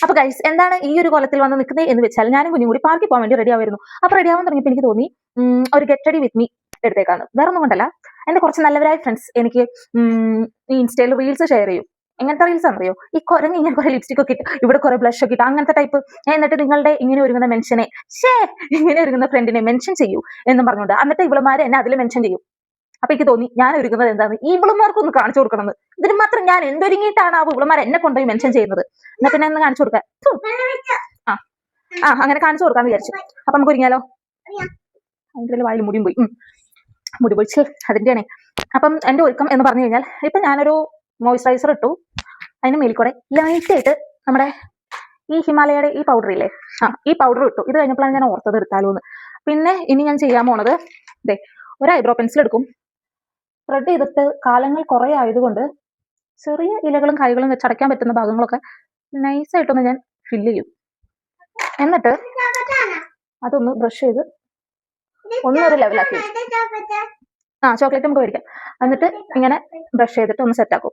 അപ്പൊ ഗൈസ് എന്താണ് ഈ ഒരു കൊലത്തിൽ വന്ന് നിൽക്കുന്നത് എന്ന് വെച്ചാൽ ഞാനും കുഞ്ഞും കൂടി പാർക്കിൽ പോകാൻ വേണ്ടി റെഡി ആവുന്നു. അപ്പൊ റെഡി ആവാൻ തുടങ്ങിയപ്പോൾ എനിക്ക് തോന്നി ഒരു ഗെറ്റ് റെഡി വിത്ത് മീ എടുത്തേക്കാണ്. വേറെ ഒന്നും കൊണ്ടല്ല, എന്റെ കുറച്ച് നല്ലവരായ ഫ്രണ്ട്സ് എനിക്ക് ഈ ഇൻസ്റ്റയിൽ റീൽസ് ഷെയർ ചെയ്യും. എങ്ങനത്തെ റീൽസ് അറിയോ? ഈ കുരങ്ങ് ഇങ്ങനെ കുറെ ലിപ്സ്റ്റിക് ഒക്കെ ഇട്ട് ഇവിടെ കുറെ ബ്ലഷ് ഒക്കെ ഇട്ട് അങ്ങനത്തെ ടൈപ്പ്. എന്നിട്ട് നിങ്ങളുടെ ഇങ്ങനെ ഒരുങ്ങുന്ന മെൻഷനെ ഇങ്ങനെ ഒരുങ്ങുന്ന ഫ്രണ്ടിനെ മെൻഷൻ ചെയ്യൂ എന്നും പറഞ്ഞുകൊണ്ട് എന്നിട്ട് ഇവളുമാരെ എന്നെ അതിൽ മെൻഷൻ ചെയ്യും. അപ്പൊ എനിക്ക് തോന്നി ഞാൻ ഒരുങ്ങുന്നത് എന്താണ് ഈ ഇവളുമാർക്കൊന്ന് കാണിച്ചു കൊടുക്കണമെന്ന്. ഇതിന് മാത്രം ഞാൻ എന്തൊരുങ്ങിയിട്ടാണ് ആ ഇവളുമാർ എന്നെ കൊണ്ടുപോയി മെൻഷൻ ചെയ്യുന്നത്. എന്നാ പിന്നെ ഒന്ന് കാണിച്ചു കൊടുക്കാൻ അങ്ങനെ കാണിച്ചു കൊടുക്കാന്ന് വിചാരിച്ചു. അപ്പൊ നമുക്ക് ഒരുങ്ങിയാലോ? അതിന്റെ വായിൽ മുടിയും പോയി, മുടി പൊഴിച്ച് അതിന്റെയാണേ. അപ്പം എന്റെ ഒരുക്കം എന്ന് പറഞ്ഞു കഴിഞ്ഞാൽ ഇപ്പൊ ഞാനൊരു മോയ്സ്ചറൈസർ ഇട്ടു, അതിന് മേലിക്കൂടെ ലൈറ്റ് ആയിട്ട് നമ്മുടെ ഈ ഹിമാലയയുടെ ഈ പൗഡർ ഇല്ലേ, ഈ പൗഡർ ഇട്ടു. ഇത് കഴിഞ്ഞപ്പോഴാണ് ഞാൻ ഓർത്തത് എടുത്താലോ എന്ന്. പിന്നെ ഇനി ഞാൻ ചെയ്യാൻ പോണത് ഒരു ഐബ്രോ പെൻസിൽ എടുക്കും. ത്രെഡ് ചെയ്തിട്ട് കാലങ്ങൾ കുറെ ആയതുകൊണ്ട് ചെറിയ ഇലകളും കായ്കളും വെച്ചടയ്ക്കാൻ പറ്റുന്ന ഭാഗങ്ങളൊക്കെ നൈസായിട്ടൊന്ന് ഞാൻ ഫില്ല് ചെയ്യും. എന്നിട്ട് അതൊന്ന് ബ്രഷ് ചെയ്ത് ഒന്നൊരു ലെവലാക്കി ചോക്ലേറ്റ് നമുക്ക് മേടിക്കാം. എന്നിട്ട് ഇങ്ങനെ ബ്രഷ് ചെയ്തിട്ട് ഒന്ന് സെറ്റ് ആക്കും.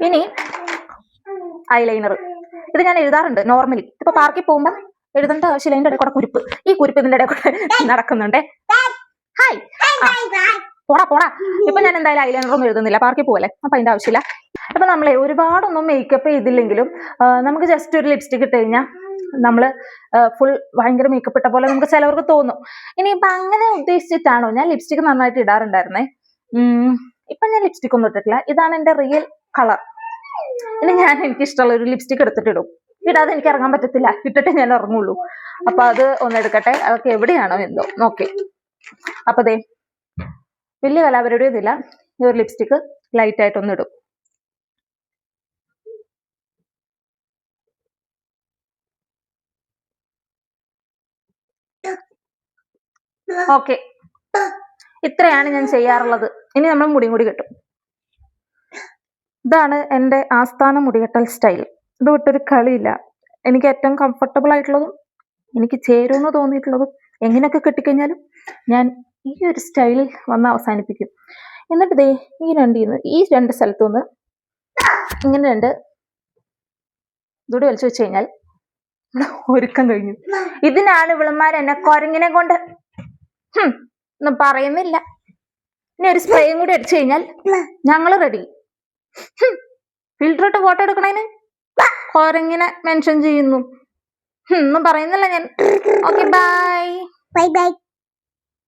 ഇനി ഐലൈനർ ഇത് ഞാൻ എഴുതാറുണ്ട് നോർമലി. ഇപ്പൊ പാർക്കിൽ പോകുമ്പോൾ എഴുതേണ്ട ആവശ്യമില്ല. അതിന്റെ ഇടയിൽ കൂടെ കുരിപ്പ്, ഈ കുരിപ്പ് ഇതിന്റെ ഇടയിൽ കൂടെ നടക്കുന്നുണ്ടേ. ഹായ് പോടാ. ഇപ്പൊ ഞാൻ എന്തായാലും ഐലൈനർ ഒന്നും എഴുതുന്നില്ല, പാർക്കിൽ പോകല്ലേ, അപ്പൊ അതിന്റെ ആവശ്യമില്ല. അപ്പൊ നമ്മളെ ഒരുപാടൊന്നും മേക്കപ്പ് ചെയ്തില്ലെങ്കിലും നമുക്ക് ജസ്റ്റ് ഒരു ലിപ്സ്റ്റിക് ഇട്ട് കഴിഞ്ഞാൽ നമ്മള് ഫുൾ ഭയങ്കര മേക്കപ്പ് ഇട്ട പോലെ നമുക്ക് ചിലവർക്ക് തോന്നും. ഇനിയിപ്പൊ അങ്ങനെ ഉദ്ദേശിച്ചിട്ടാണോ ഞാൻ ലിപ്സ്റ്റിക് നന്നായിട്ട് ഇടാറുണ്ടായിരുന്നേ. ഇപ്പൊ ഞാൻ ലിപ്സ്റ്റിക് ഒന്നും ഇട്ടിട്ടില്ല. ഇതാണ് എന്റെ റിയൽ കളർ. ഇനി ഞാൻ എനിക്കിഷ്ടമുള്ള ഒരു ലിപ്സ്റ്റിക് എടുത്തിട്ടിടും. ഇടാതെ എനിക്ക് ഇറങ്ങാൻ പറ്റത്തില്ല, ഇട്ടിട്ട് ഞാൻ ഇറങ്ങുള്ളൂ. അപ്പൊ അത് ഒന്നെടുക്കട്ടെ, അതൊക്കെ എവിടെയാണോ എന്തോ നോക്കേ. അപ്പൊ ദേ വലിയ കലാപരിപാടിയും ഇതില്ല, ഈ ഒരു ലിപ്സ്റ്റിക് ലൈറ്റ് ആയിട്ടൊന്ന് ഇടും. ഓക്കെ, ഇത്രയാണ് ഞാൻ ചെയ്യാറുള്ളത്. ഇനി നമ്മൾ മുടിയും കൂടി കെട്ടും. ഇതാണ് എൻ്റെ ആസ്ഥാന മുടികെട്ടൽ സ്റ്റൈൽ. ഇത് വിട്ടൊരു കളിയില്ല. എനിക്ക് ഏറ്റവും കംഫർട്ടബിൾ ആയിട്ടുള്ളതും എനിക്ക് ചേരുമെന്ന് തോന്നിയിട്ടുള്ളതും എങ്ങനെയൊക്കെ കെട്ടിക്കഴിഞ്ഞാലും ഞാൻ ഈ ഒരു സ്റ്റൈലിൽ വന്ന് അവസാനിപ്പിക്കും. എന്നിട്ട് ദേ ഈ രണ്ട് സ്ഥലത്തുനിന്ന് ഇങ്ങനെ ഇതോടെ വലിച്ചു വെച്ച് കഴിഞ്ഞാൽ ഒരുക്കം കഴിഞ്ഞു. ഇതിനാണ് ഇവളന്മാർ എന്നെ കുരങ്ങിനെ കൊണ്ട് ഒന്നും പറയുന്നില്ല. ഇനി ഒരു സ്പ്രേയും കൂടി അടിച്ചു കഴിഞ്ഞാൽ ഞങ്ങള് റെഡി. ഫിൽറ്റർ ഇട്ട് ഫോട്ടോ എടുക്കണേന് കുരങ്ങിനെ മെൻഷൻ ചെയ്യുന്നു. ഒന്നും പറയുന്നില്ല ഞാൻ. Okay, by.